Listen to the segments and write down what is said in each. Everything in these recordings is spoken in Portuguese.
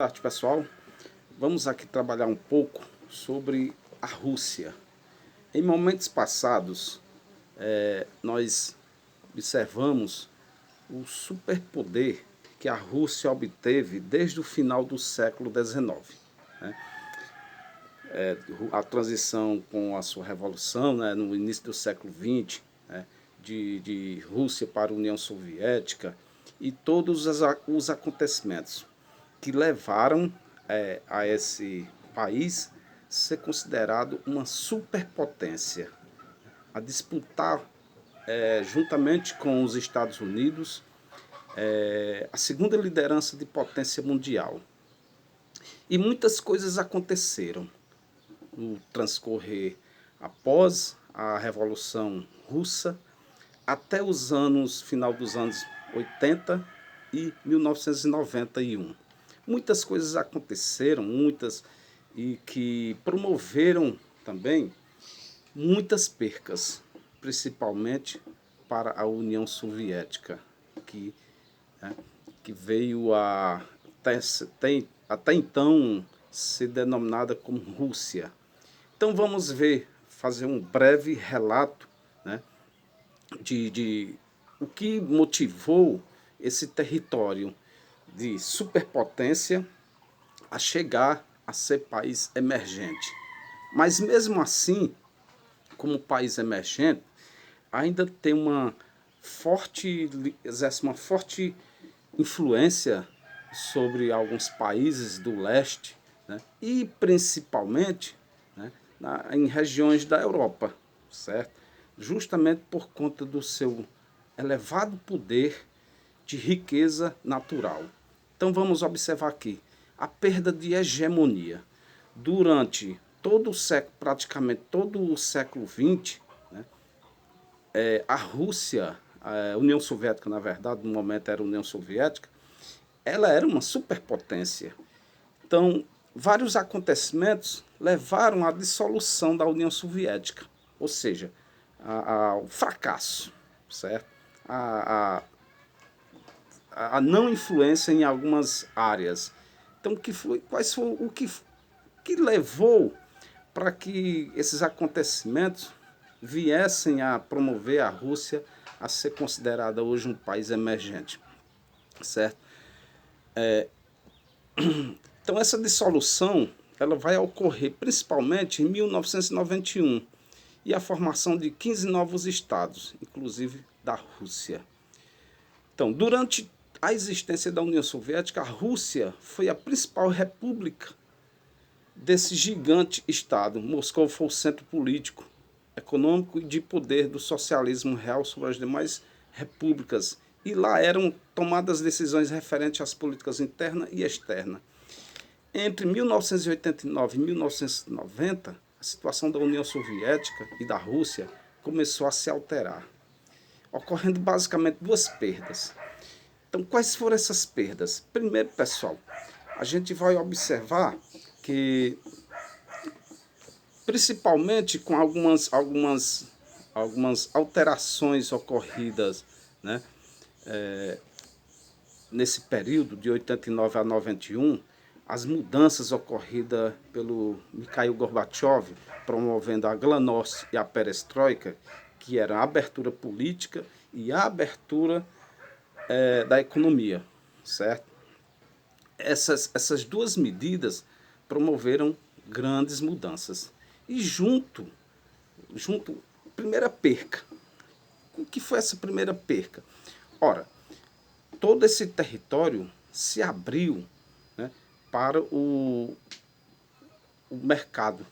Boa tarde, pessoal. Vamos aqui trabalhar um pouco sobre a Rússia. Em momentos passados, nós observamos o superpoder que a Rússia obteve desde o final do século XIX. Né? A transição com a sua revolução, né, no início do século XX, né, de Rússia para a União Soviética, e todos os acontecimentos que levaram a esse país ser considerado uma superpotência, a disputar juntamente com os Estados Unidos a segunda liderança de potência mundial. E muitas coisas aconteceram no transcorrer após a Revolução Russa até os anos, final dos anos 80 e 1991. Muitas coisas aconteceram, e que promoveram também muitas percas, principalmente para a União Soviética, que veio a até então ser denominada como Rússia. Então vamos fazer um breve relato, né, de o que motivou esse território de superpotência a chegar a ser país emergente. Mas mesmo assim, como país emergente, ainda tem exerce uma forte influência sobre alguns países do leste, né? E principalmente, né, em regiões da Europa, certo? Justamente por conta do seu elevado poder de riqueza natural. Então vamos observar aqui a perda de hegemonia. Durante todo o século, praticamente todo o século XX, né, a Rússia, a União Soviética, na verdade, no momento era a União Soviética, ela era uma superpotência. Então, vários acontecimentos levaram à dissolução da União Soviética, ou seja, ao fracasso, certo? A não influência em algumas áreas. Então, quais foi que levou para que esses acontecimentos viessem a promover a Rússia a ser considerada hoje um país emergente, certo? Então essa dissolução ela vai ocorrer principalmente em 1991 e a formação de 15 novos estados, inclusive da Rússia. Então, durante a existência da União Soviética, a Rússia foi a principal república desse gigante estado. Moscou foi o centro político, econômico e de poder do socialismo real sobre as demais repúblicas. E lá eram tomadas decisões referentes às políticas interna e externa. Entre 1989 e 1990, a situação da União Soviética e da Rússia começou a se alterar, ocorrendo basicamente duas perdas. Então, quais foram essas perdas? Primeiro, pessoal, a gente vai observar que, principalmente com algumas alterações ocorridas, né, nesse período de 89 a 91, as mudanças ocorridas pelo Mikhail Gorbachev, promovendo a Glasnost e a Perestroika, que era a abertura política e a abertura da economia, certo? Essas duas medidas promoveram grandes mudanças. E primeira perca. O que foi essa primeira perca? Ora, todo esse território se abriu, né, para o mercado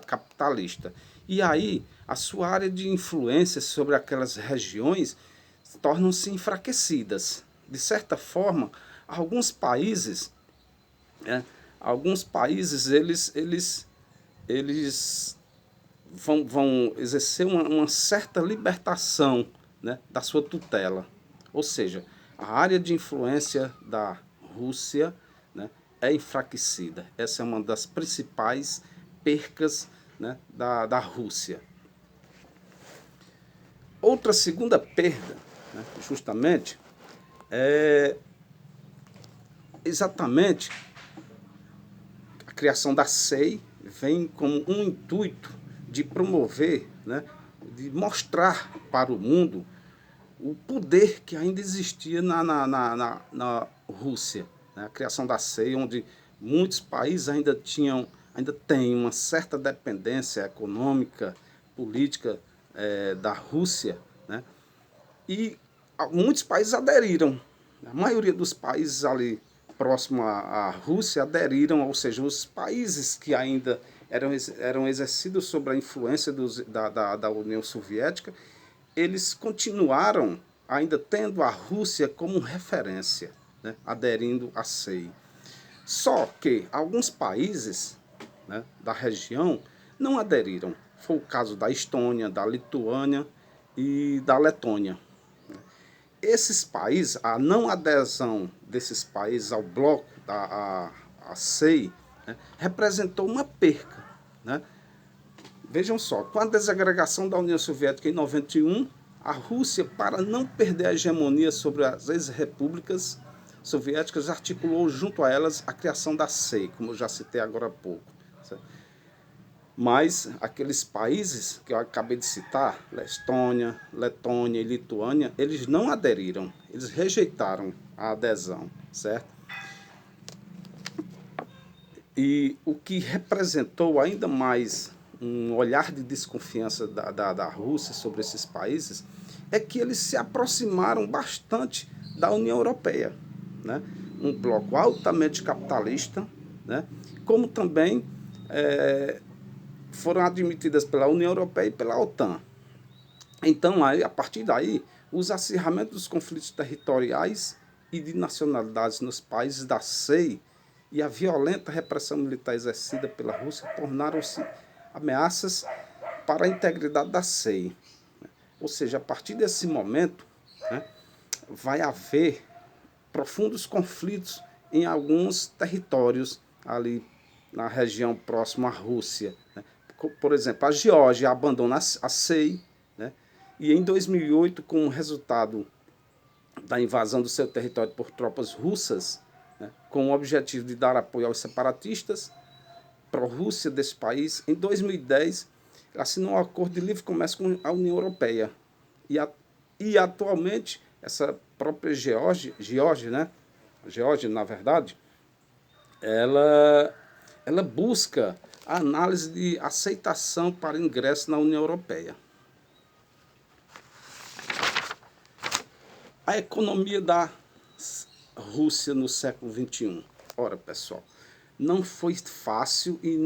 capitalista. E aí, a sua área de influência sobre aquelas regiões tornam-se enfraquecidas. De certa forma, alguns países, né, eles vão exercer uma certa libertação, né, da sua tutela. Ou seja, a área de influência da Rússia, né, é enfraquecida. Essa é uma das principais percas, né, da Rússia. Outra segunda perda, né, justamente, é exatamente criação da SEI vem com um intuito de promover, né, de mostrar para o mundo o poder que ainda existia na Rússia, né? A criação da SEI, onde muitos países ainda têm uma certa dependência econômica, política da Rússia, né? E muitos países aderiram. A maioria dos países ali próximo à Rússia aderiram, ou seja, os países que ainda eram exercidos sob a influência da União Soviética, eles continuaram ainda tendo a Rússia como referência, né, aderindo à SEI. Só que alguns países, né, da região não aderiram. Foi o caso da Estônia, da Lituânia e da Letônia. Esses países, a não adesão desses países ao bloco a SEI, né, representou uma perca, né? Vejam só, com a desagregação da União Soviética em 91, a Rússia, para não perder a hegemonia sobre as ex-repúblicas soviéticas, articulou junto a elas a criação da SEI, como eu já citei agora há pouco. Certo? Mas aqueles países que eu acabei de citar, Estônia, Letônia e Lituânia, eles não aderiram, eles rejeitaram a adesão, certo? E o que representou ainda mais um olhar de desconfiança da Rússia sobre esses países é que eles se aproximaram bastante da União Europeia, né? Um bloco altamente capitalista, né? Como também foram admitidas pela União Europeia e pela OTAN. Então, aí, a partir daí, os acirramentos dos conflitos territoriais e de nacionalidades nos países da SEI e a violenta repressão militar exercida pela Rússia tornaram-se ameaças para a integridade da SEI. Ou seja, a partir desse momento, né, vai haver profundos conflitos em alguns territórios ali na região próxima à Rússia, né? Por exemplo, a Geórgia abandona a SEI, né? E em 2008, com o resultado da invasão do seu território por tropas russas, né, com o objetivo de dar apoio aos separatistas pró-Rússia desse país, em 2010 assinou um acordo de livre comércio com a União Europeia. E atualmente, essa própria Geórgia, né, Geórgia, na verdade, ela busca a análise de aceitação para ingresso na União Europeia. A economia da Rússia no século XXI. Ora, pessoal, não foi fácil e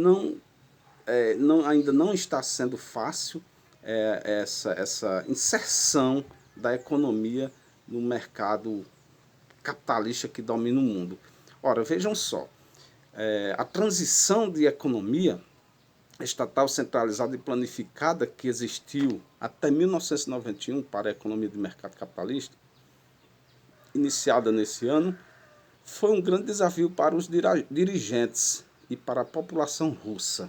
ainda não está sendo fácil essa inserção da economia no mercado capitalista que domina o mundo. Ora, vejam só, a transição de economia estatal centralizada e planificada que existiu até 1991 para a economia de mercado capitalista, iniciada nesse ano, foi um grande desafio para os dirigentes e para a população russa.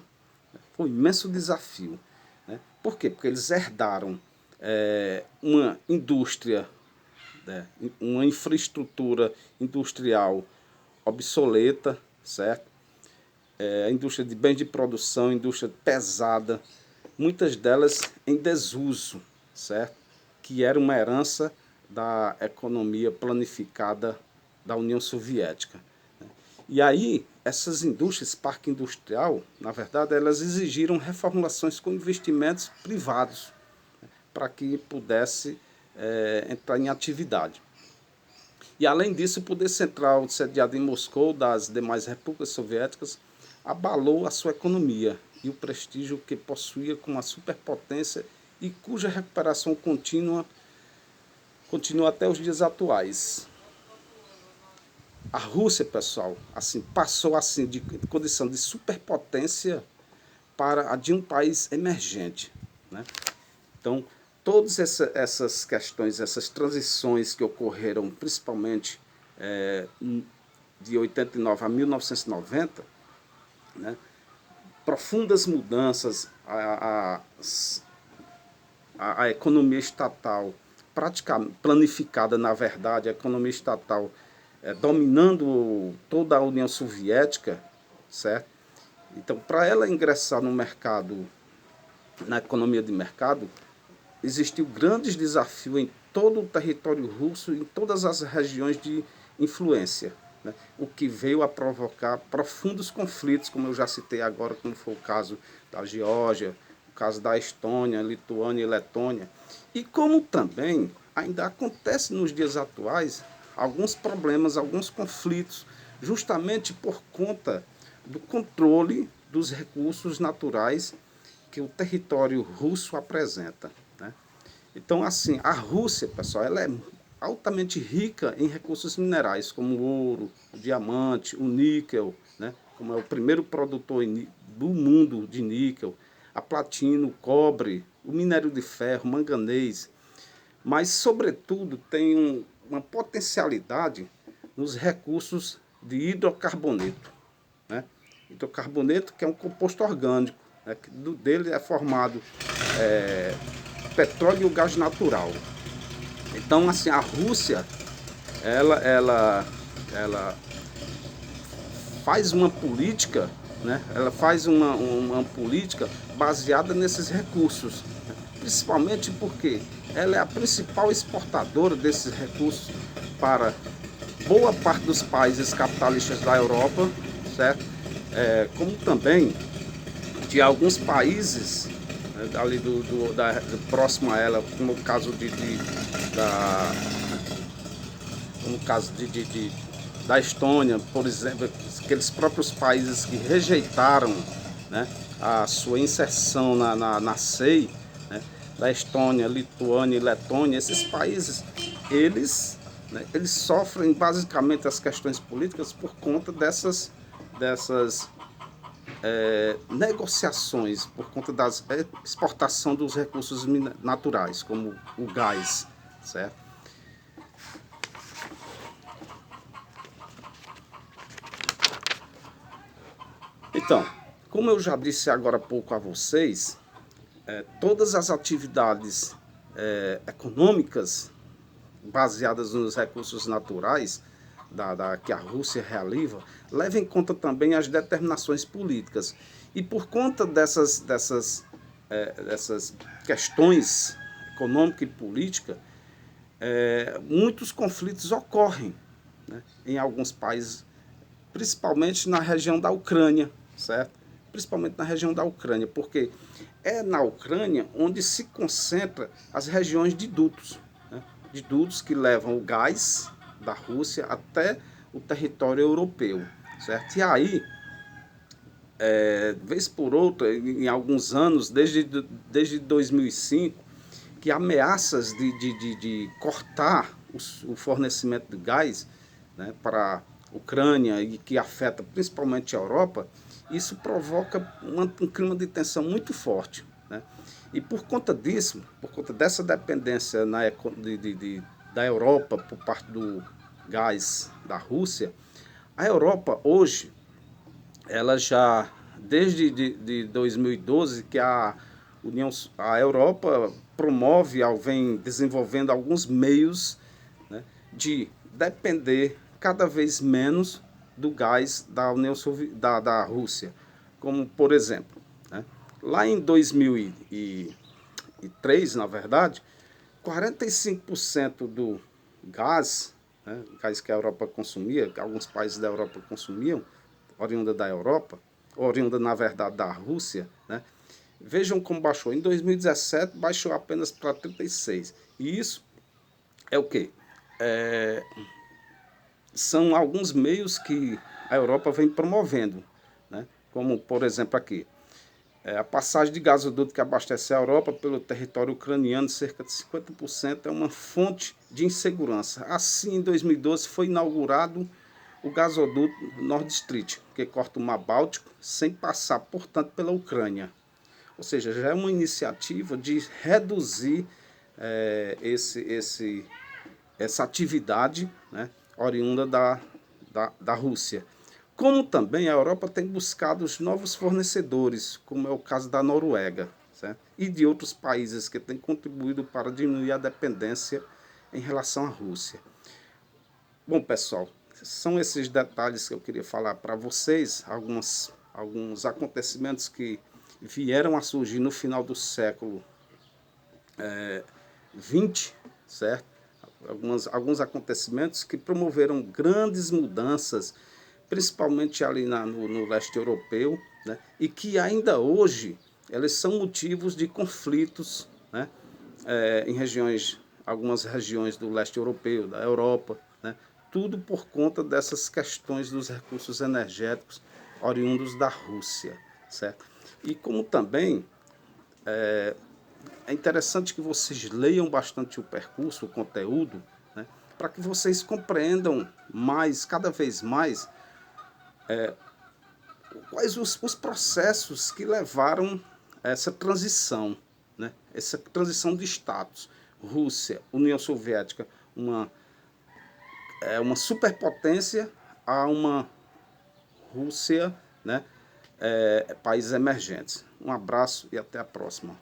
Foi um imenso desafio, né? Por quê? Porque eles herdaram uma indústria, né, uma infraestrutura industrial obsoleta, certo? A indústria de bens de produção, indústria pesada, muitas delas em desuso, certo? Que era uma herança da economia planificada da União Soviética. E aí, essas indústrias, parque industrial, na verdade, elas exigiram reformulações com investimentos privados, né, para que pudesse entrar em atividade. E, além disso, o poder central, sediado em Moscou, das demais repúblicas soviéticas, abalou a sua economia e o prestígio que possuía como uma superpotência e cuja recuperação continua até os dias atuais. A Rússia, pessoal, assim, passou assim, de condição de superpotência para a de um país emergente, né? Então, todas essas questões, essas transições que ocorreram principalmente de 89 a 1990, né? Profundas mudanças, a economia estatal praticamente planificada, na verdade, a economia estatal dominando toda a União Soviética, certo? Então, para ela ingressar no mercado, na economia de mercado, existiu grandes desafios em todo o território russo, em todas as regiões de influência, né? O que veio a provocar profundos conflitos, como eu já citei agora, como foi o caso da Geórgia, o caso da Estônia, Lituânia e Letônia, e como também ainda acontece nos dias atuais alguns problemas, alguns conflitos, justamente por conta do controle dos recursos naturais que o território russo apresenta, né? Então, assim, a Rússia, pessoal, ela é altamente rica em recursos minerais, como o ouro, o diamante, o níquel, né? Como é o primeiro produtor do mundo de níquel, a platina, o cobre, o minério de ferro, manganês, mas, sobretudo, tem uma potencialidade nos recursos de hidrocarboneto, né? Hidrocarboneto, que é um composto orgânico, né? Que dele é formado petróleo e gás natural. Então, assim, a Rússia, ela faz uma política, né? Ela faz uma política baseada nesses recursos, né? Principalmente porque ela é a principal exportadora desses recursos para boa parte dos países capitalistas da Europa, certo? Como também de alguns países, né, ali do próximo a ela, como o caso da, como o caso da Estônia, por exemplo, aqueles próprios países que rejeitaram, né, a sua inserção na CEI, né, da Estônia, Lituânia e Letônia, esses países, eles sofrem basicamente as questões políticas por conta dessas negociações, por conta da exportação dos recursos naturais, como o gás, certo? Então, como eu já disse agora há pouco a vocês, todas as atividades econômicas baseadas nos recursos naturais que a Rússia realiza, leva em conta também as determinações políticas. E por conta dessas questões econômica e política, muitos conflitos ocorrem, né, em alguns países, principalmente na região da Ucrânia, certo? Principalmente na região da Ucrânia, porque é na Ucrânia onde se concentra as regiões de dutos, né? De dutos que levam o gás da Rússia até o território europeu, certo? E aí, vez por outra, em alguns anos, desde 2005, que ameaças de cortar o fornecimento de gás, né, para a Ucrânia e que afeta principalmente a Europa, isso provoca um clima de tensão muito forte, né? E por conta disso, por conta dessa dependência da Europa por parte do gás da Rússia, a Europa hoje, ela já, desde 2012, que a Europa promove, vem desenvolvendo alguns meios, né, de depender cada vez menos do gás da Rússia. Como, por exemplo, né, lá em 2003, na verdade, 45% do gás, né, gás que a Europa consumia, que alguns países da Europa consumiam, oriunda da Europa, oriunda, na verdade, da Rússia, né? Vejam como baixou. Em 2017, baixou apenas para 36. E isso é o quê? São alguns meios que a Europa vem promovendo, né? Como, por exemplo, aqui. A passagem de gasoduto que abastece a Europa pelo território ucraniano, cerca de 50%, é uma fonte de insegurança. Assim, em 2012, foi inaugurado o gasoduto Nord Stream, que corta o Mar Báltico sem passar, portanto, pela Ucrânia. Ou seja, já é uma iniciativa de reduzir essa atividade, né, oriunda da Rússia. Como também a Europa tem buscado os novos fornecedores, como é o caso da Noruega, certo? E de outros países que têm contribuído para diminuir a dependência em relação à Rússia. Bom, pessoal, são esses detalhes que eu queria falar para vocês, alguns acontecimentos que vieram a surgir no final do século XX, certo? Alguns acontecimentos que promoveram grandes mudanças, principalmente ali no leste europeu, né? E que ainda hoje eles são motivos de conflitos, né? Em algumas regiões do leste europeu, da Europa, né? Tudo por conta dessas questões dos recursos energéticos oriundos da Rússia, certo? E como também é interessante que vocês leiam bastante o percurso, o conteúdo, né, para que vocês compreendam mais, cada vez mais, quais os processos que levaram a essa transição, né, essa transição de status. Rússia, União Soviética, uma superpotência a uma Rússia, né, países emergentes. Um abraço e até a próxima.